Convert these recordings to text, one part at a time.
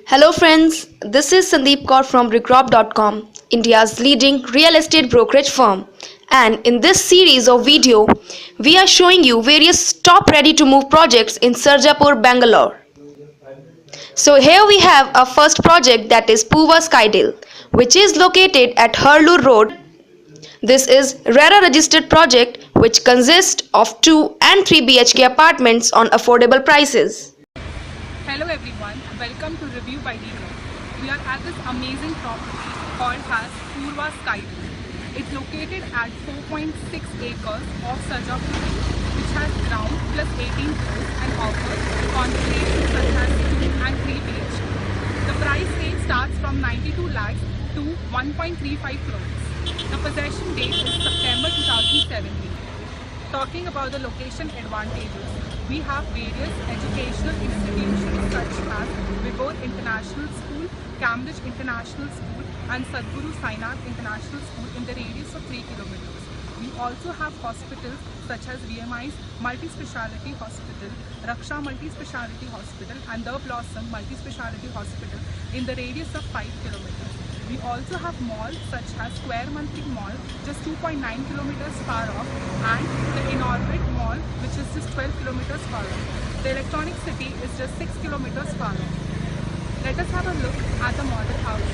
Hello friends, this is Sandeep Kaur from Regrob.com, India's leading real estate brokerage firm. And in this series of video, we are showing you various top ready to move projects in Sarjapur Bangalore. So here we have our first project, that is Purva Skydale, which is located at Harloor Road. This is RERA registered project which consists of 2 and 3 BHK apartments on affordable prices. Hello everyone, welcome to Review by Regrob. We are at this amazing property called as Purva Skydale. It's located at 4.6 acres of Sarjapur, which has ground plus 18 floors and offers configurations such as 2 and 3 BHK. The price range starts from 92 lakhs to 1.35 crores. The possession date is September 2017. Talking about the location advantages, we have various educational institutions such as Regrob International School, Cambridge International School and Sadhguru Sainath International School in the radius of 3 kilometers. We also have hospitals such as VMI's Multi-Speciality Hospital, Raksha Multi-Speciality Hospital and The Blossom Multi-Speciality Hospital in the radius of 5 kilometers. We also have malls such as Square Monthly Mall, just 2.9 kilometers far off, and the Inorbit Mall, which is just 12 kilometers far off. The Electronic City is just 6 kilometers far off. Let us have a look at the model house.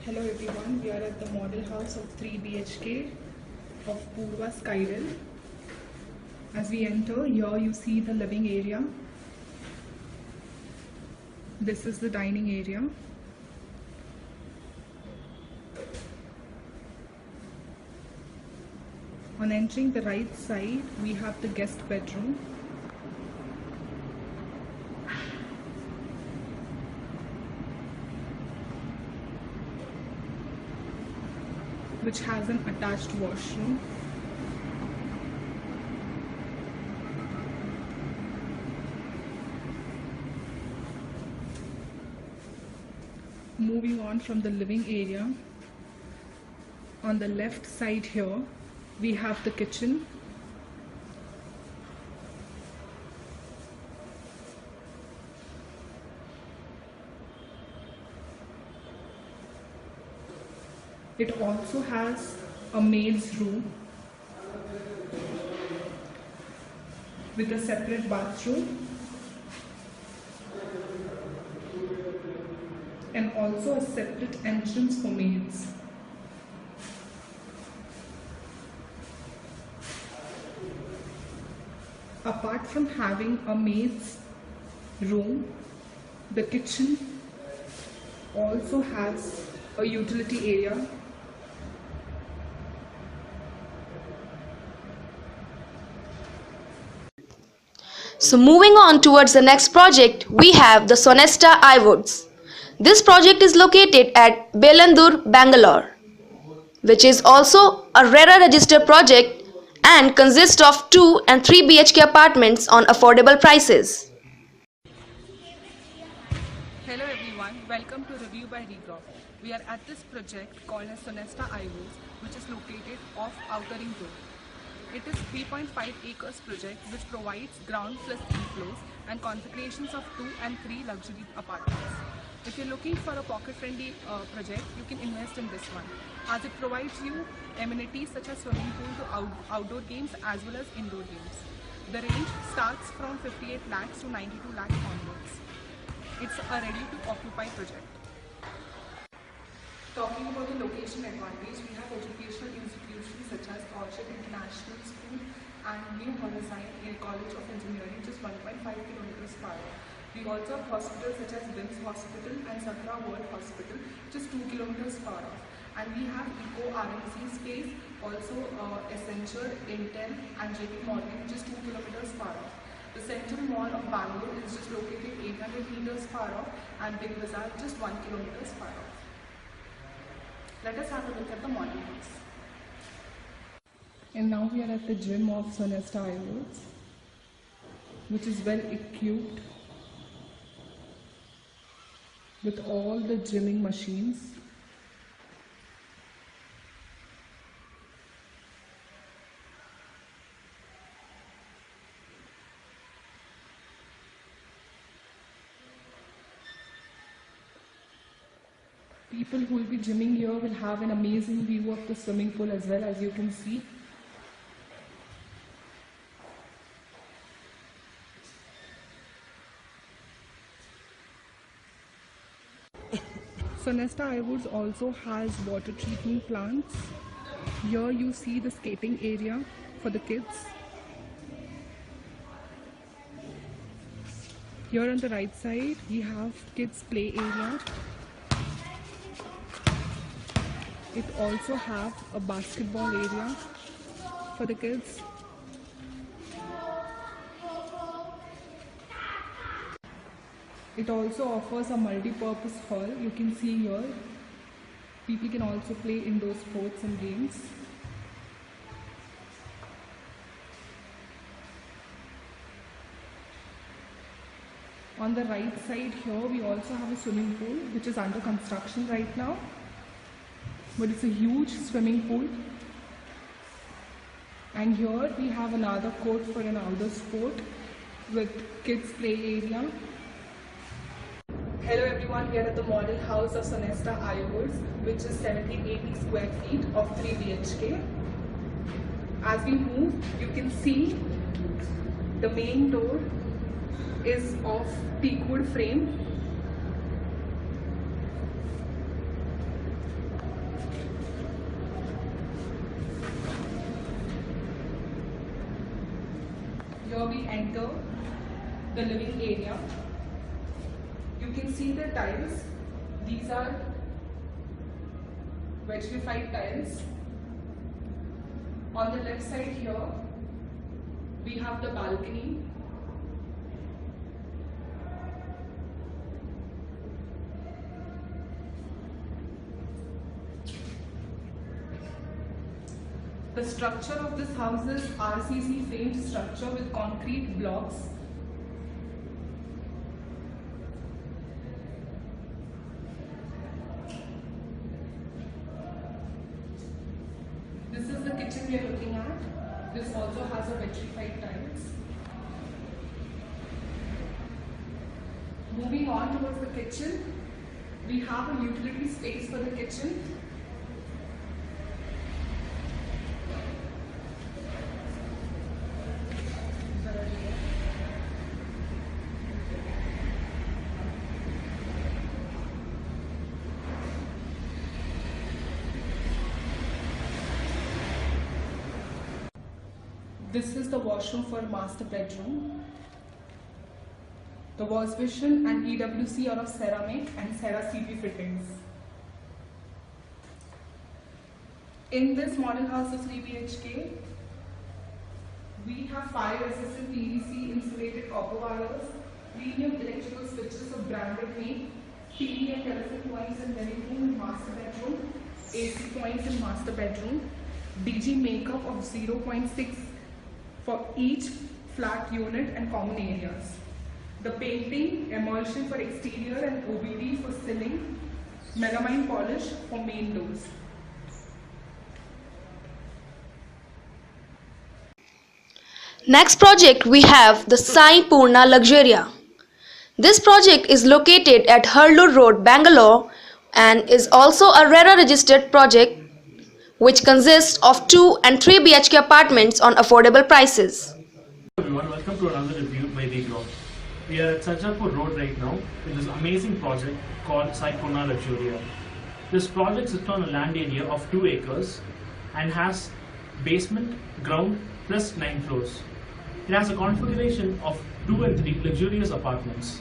Hello everyone, we are at the model house of 3 BHK of Purva Skydale. As we enter, here you see the living area. This is the dining area. On entering the right side, we have the guest bedroom. Which has an attached washroom. Moving on from the living area, on the left side here, we have the kitchen. It also has a maid's room with a separate bathroom and also a separate entrance for maids. Apart from having a maid's room, the kitchen also has a utility area . So moving on towards the next project, we have the Sonesta iWoods. This project is located at Belandur, Bangalore, which is also a RERA registered project and consists of 2 and 3 BHK apartments on affordable prices. Hello everyone, welcome to Review by Regrob. We are at this project called as Sonesta iWoods, which is located off Outer Ring Road. It is 3.5 acres project which provides ground plus 3 floors and configurations of 2 and 3 luxury apartments. If you're looking for a pocket-friendly project, you can invest in this one, as it provides you amenities such as swimming pool to outdoor games as well as indoor games. The range starts from 58 lakhs to 92 lakhs onwards. It's a ready-to-occupy project. Talking about the location advantage, we have educational institutions such as Orchard International School and New Horizon College of Engineering, just 1.5 kilometers far. We also have hospitals such as Wims Hospital and Sakra World Hospital, just 2 kilometers far off. And we have Eco RMC space, also Accenture, Intel and JP Morgan, just 2 kilometers far off. The Central Mall of Bangalore is just located 800 meters far off, and Big Bazaar just 1 kilometers far off. Let us have a look at the model house. And now we are at the gym of Sonesta iWoods, which is well equipped with all the gymming machines. People who will be gymming here will have an amazing view of the swimming pool as well, as you can see. Sonesta Iwoods also has water treatment plants. Here you see the skating area for the kids. Here on the right side we have kids play area. It also have a basketball area for the kids. It also offers a multi-purpose hall. You can see here, people can also play indoor sports and games. On the right side here, we also have a swimming pool which is under construction right now. But it's a huge swimming pool. And here we have another court for an outdoor sport with kids play area. Hello everyone, we are at the model house of Sonesta Iwoods, which is 1780 square feet of 3 BHK. As we move, you can see the main door is of teak wood frame. Here we enter the living area. You can see the tiles. These are vitrified tiles. On the left side here, we have the balcony. The structure of this house is RCC framed structure with concrete blocks. This is the kitchen we are looking at. This also has a vitrified tiles. Moving on towards the kitchen, we have a utility space for the kitchen. This is the washroom for master bedroom. The wash basin and EWC are of ceramic and Cera CP fittings. In this model house of 3 BHK, we have 5 resistant PVC insulated copper wires, premium electrical switches of branded make, TV and telephone points in living room and master bedroom, AC points in master bedroom, DG makeup of 0.6 for each flat unit and common areas. The painting, emulsion for exterior and OBD for ceiling, melamine polish for main doors. Next project we have the Sai Purna Luxuria. This project is located at Harlow Road, Bangalore and is also a RERA registered project which consists of 2 and 3 BHK apartments on affordable prices. Hello everyone, welcome to another review by Regrob. We are at Sarjapur Road right now with this amazing project called Sai Purna Luxuria. This project sits on a land area of 2 acres and has basement, ground plus 9 floors. It has a configuration of 2 and 3 luxurious apartments.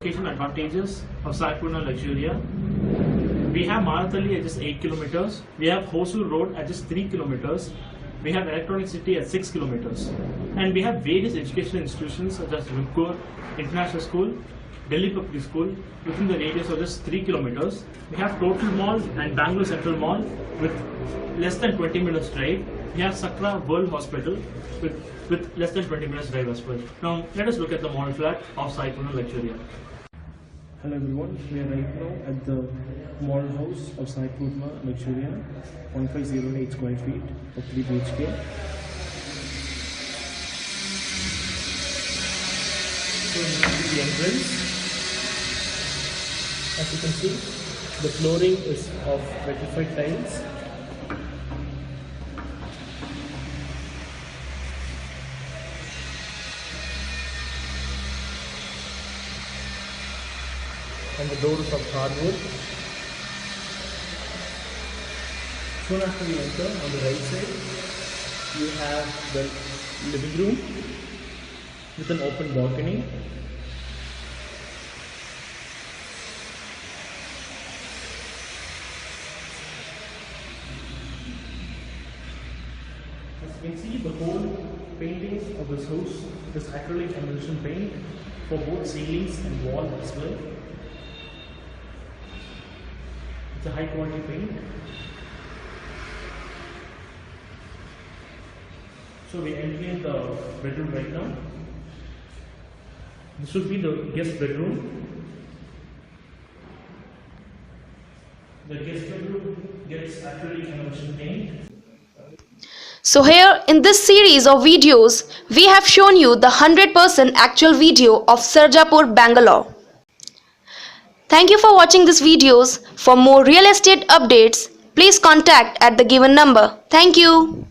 Location advantages of Sai Purna Luxuria. We have Marathali at just 8 kilometers. We have Hosur Road at just 3 kilometers. We have Electronic City at 6 kilometers. And we have various educational institutions such as Regrob International School, Delhi Public School within the radius of just 3 kilometers. We have Total Mall and Bangalore Central Mall with less than 20 minutes drive. We have Sakra World Hospital with less than 20 minutes drive as well. Now let us look at the model flat of Sai Purna Luxuria. Hello everyone, we are right now at the model house of Sai Purna Luxuria, 1508 square feet of 3 BHK. So this is the entrance. As you can see, the flooring is of rectified tiles. And the doors of hardwood. Soon after we enter, on the right side, you have the living room with an open balcony. As you can see, the whole painting of this house is acrylic emulsion paint for both ceilings and wall as well. It's a high quality paint. So we are entering the bedroom right now. This should be the guest bedroom. The guest bedroom gets acrylic emulsion paint. So here in this series of videos, we have shown you the 100% actual video of Sarjapur Bangalore. Thank you for watching these videos. For more real estate updates, please contact at the given number. Thank you.